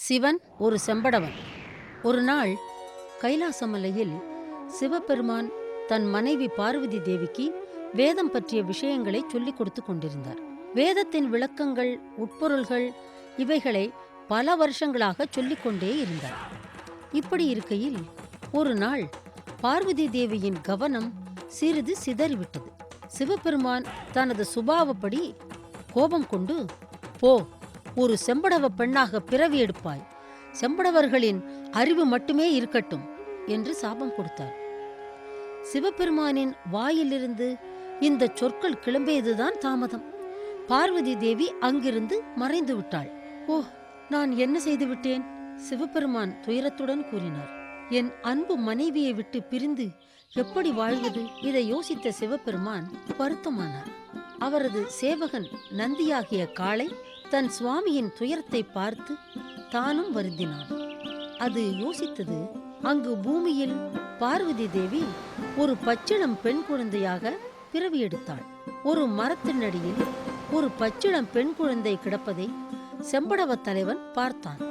சிவன் ஒரு செம்படவன். ஒரு நாள் கைலாசமலையில் சிவபெருமான் தன் மனைவி பார்வதி தேவிக்கு வேதம் பற்றிய விஷயங்களை சொல்லிக் கொடுத்து கொண்டிருந்தார். வேதத்தின் விளக்கங்கள், உட்பொருள்கள் இவைகளை பல வருஷங்களாக சொல்லிக்கொண்டே இருந்தார். இப்படி இருக்கையில் ஒரு நாள் பார்வதி தேவியின் கவனம் சிறிது சிதறிவிட்டது. சிவபெருமான் தனது சுபாவப்படி கோபம் கொண்டு, போ, ஒரு செம்படவ பெண்ணாக பிறவி எடுப்பாய், செம்படவர்களின் அறிவு மட்டுமே இருக்கட்டும் என்று சாபம் கொடுத்தார். சிவபெருமானின் வாயிலிருந்து இந்த சொற்கள் கிளம்பியதுதான் தாமதம். பார்வதி தேவி அங்கிருந்து மறைந்து விட்டாள். ஓ, நான் என்ன செய்து விட்டேன்? சிவபெருமான் துயரத்துடன் கூறினார். என் அன்பு மனைவியை விட்டு பிரிந்து எப்படி வாழ்வது? இதை யோசித்த சிவபெருமான் வருத்தமானார். அவரது சேவகன் நந்தியாகிய காளை தன் சுவாமியின் துயரத்தை பார்த்து தானும் வருந்தினான். அது யோசித்தது, அங்கு பூமியில் பார்வதி தேவி ஒரு பச்சிளம் பெண் குழந்தையாக பிறவி எடுத்தாள். ஒரு மரத்தின் அடியில் ஒரு பச்சிளம் பெண் குழந்தை கிடப்பதை செம்படவ தலைவன் பார்த்தான்.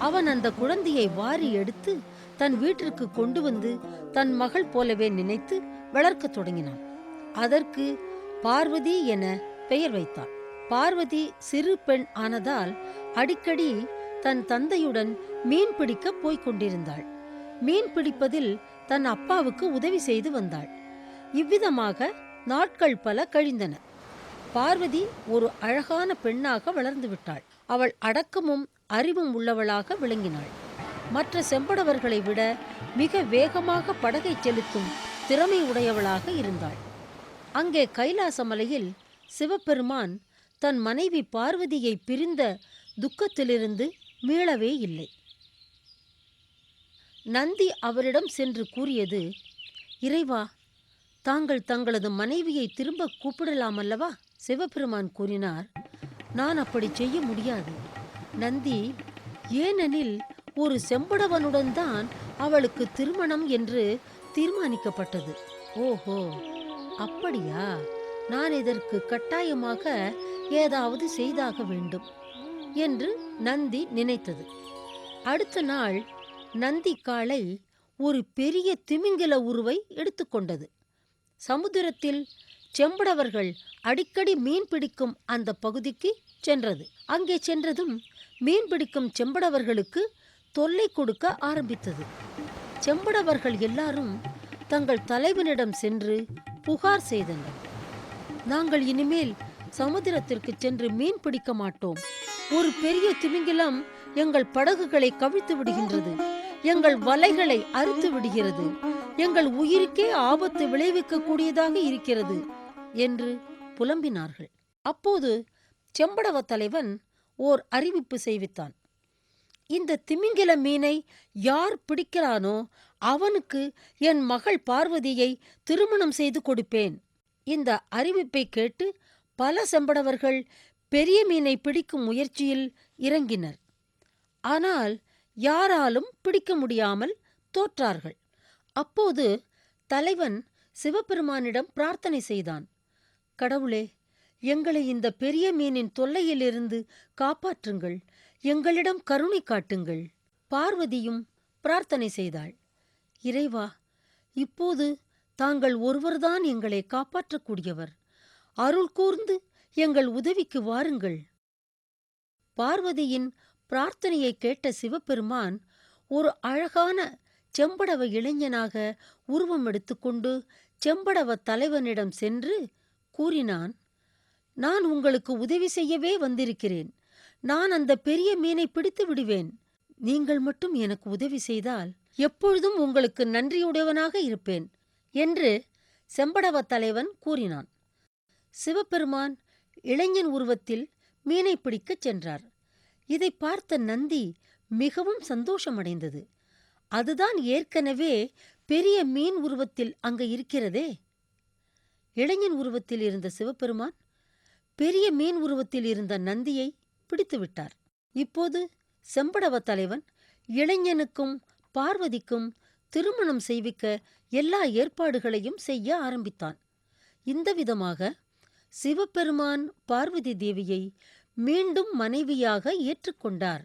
அவன் அந்த குழந்தையை வாரி எடுத்து தன் வீட்டிற்கு கொண்டு வந்து தன் மகள் போலவே நினைத்து வளர்க்க தொடங்கினான். அதற்கு பார்வதி என பெயர் வைத்தாள். பார்வதி சிறு பெண் ஆனதால் அடிக்கடி தன் தந்தையுடன் மீன் பிடிக்க போய்க் கொண்டிருந்தாள். மீன் பிடிப்பதில் தன் அப்பாவுக்கு உதவி செய்து வந்தாள். இவ்விதமாக நாட்கள் பல கழிந்தன. பார்வதி ஒரு அழகான பெண்ணாக வளர்ந்து விட்டாள். அவள் அடக்கமும் அறிவும் உள்ளவளாக விளங்கினாள். மற்ற செம்படவர்களை விட மிக வேகமாக படகை செலுத்தும் திறமை உடையவளாக இருந்தாள். அங்கே கைலாசமலையில் சிவபெருமான் தன் மனைவி பார்வதியை பிரிந்த துக்கத்திலிருந்து மீளவே இல்லை. நந்தி அவரிடம் சென்று கூறியது, இறைவா, தாங்கள் தங்களது மனைவியை திரும்ப கூப்பிடலாம் அல்லவா? சிவபெருமான் கூறினார், நான் அப்படி செய்ய முடியாது நந்தி. ஏனெனில் ஒரு செம்படவனுடன் தான் அவளுக்கு திருமணம் என்று தீர்மானிக்கப்பட்டது. ஓஹோ, அப்படியா? நான் இதற்கு கட்டாயமாக ஏதாவது செய்தாக வேண்டும் என்று நந்தி நினைத்தது. அடுத்த நாள் நந்தி காளை ஒரு பெரிய திமிங்கில உருவை எடுத்துக்கொண்டது. சமுத்திரத்தில் செம்படவர்கள் அடிக்கடி மீன் பிடிக்கும் அந்த பகுதிக்கு சென்றது. அங்கே சென்றதும் மீன் பிடிக்கும் செம்படவர்களுக்கு தொல்லை கொடுக்க ஆரம்பித்தது. செம்படவர்கள் எல்லாரும் தங்கள் தலைவனிடம் சென்று புகார் செய்தனர். நாங்கள் இனிமேல் சமுத்திரத்திற்கு சென்று மீன் பிடிக்க மாட்டோம். ஒரு பெரிய திமிங்கிலம் எங்கள் படகுகளை கவிழ்த்து விடுகின்றது, எங்கள் வலைகளை அறுத்து விடுகிறது, எங்கள் உயிருக்கே ஆபத்து விளைவிக்க கூடியதாக இருக்கிறது என்று புலம்பினார்கள். அப்போது செம்படவ தலைவன் ஓர் அறிவிப்பு செய்வித்தான். இந்த திமிங்கில மீனை யார் பிடிக்கிறானோ அவனுக்கு என் மகள் பார்வதியை திருமணம் செய்து கொடுப்பேன். இந்த அறிவிப்பை கேட்டு பல செம்படவர்கள் பெரிய மீனை பிடிக்கும் முயற்சியில் இறங்கினர். ஆனால் யாராலும் பிடிக்க முடியாமல் தோற்றார்கள். அப்போது தலைவன் சிவபெருமானிடம் பிரார்த்தனை செய்தான். கடவுளே, எங்களை இந்த பெரிய மீனின் தொல்லையிலிருந்து காப்பாற்றுங்கள், எங்களிடம் கருணை காட்டுங்கள். பார்வதியும் பிரார்த்தனை செய்தாள். இறைவா, இப்போது தாங்கள் ஒருவர்தான் எங்களை காப்பாற்றக்கூடியவர். அருள் கூர்ந்து எங்கள் உதவிக்கு வாருங்கள். பார்வதியின் பிரார்த்தனையை கேட்ட சிவபெருமான் ஒரு அழகான செம்படவ இளைஞனாக உருவம் எடுத்துக்கொண்டு செம்படவ தலைவனிடம் சென்று கூறினான், நான் உங்களுக்கு உதவி செய்யவே வந்திருக்கிறேன். நான் அந்த பெரிய மீனை பிடித்து விடுவேன். நீங்கள் மட்டும் எனக்கு உதவி செய்தால் எப்பொழுதும் உங்களுக்கு நன்றியுடையவனாக இருப்பேன் என்று செம்படவ தலைவன் கூறினான். சிவபெருமான் இளைஞன் உருவத்தில் மீனை பிடிக்கச் சென்றார். இதை பார்த்த நந்தி மிகவும் சந்தோஷமடைந்தது. அதுதான் ஏற்கனவே பெரிய மீன் உருவத்தில் அங்கு இருக்கிறதே. இளைஞன் உருவத்தில் இருந்த சிவபெருமான் பெரிய மீன் உருவத்தில் இருந்த நந்தியை பிடித்து விட்டார். இப்போது செம்படவ தலைவன் இளைஞனுக்கும் பார்வதிக்கும் திருமணம் செய்விக்க எல்லா ஏற்பாடுகளையும் செய்ய ஆரம்பித்தான். இந்த விதமாக சிவபெருமான் பார்வதி தேவியை மீண்டும் மனைவியாக ஏற்றுக்கொண்டார்.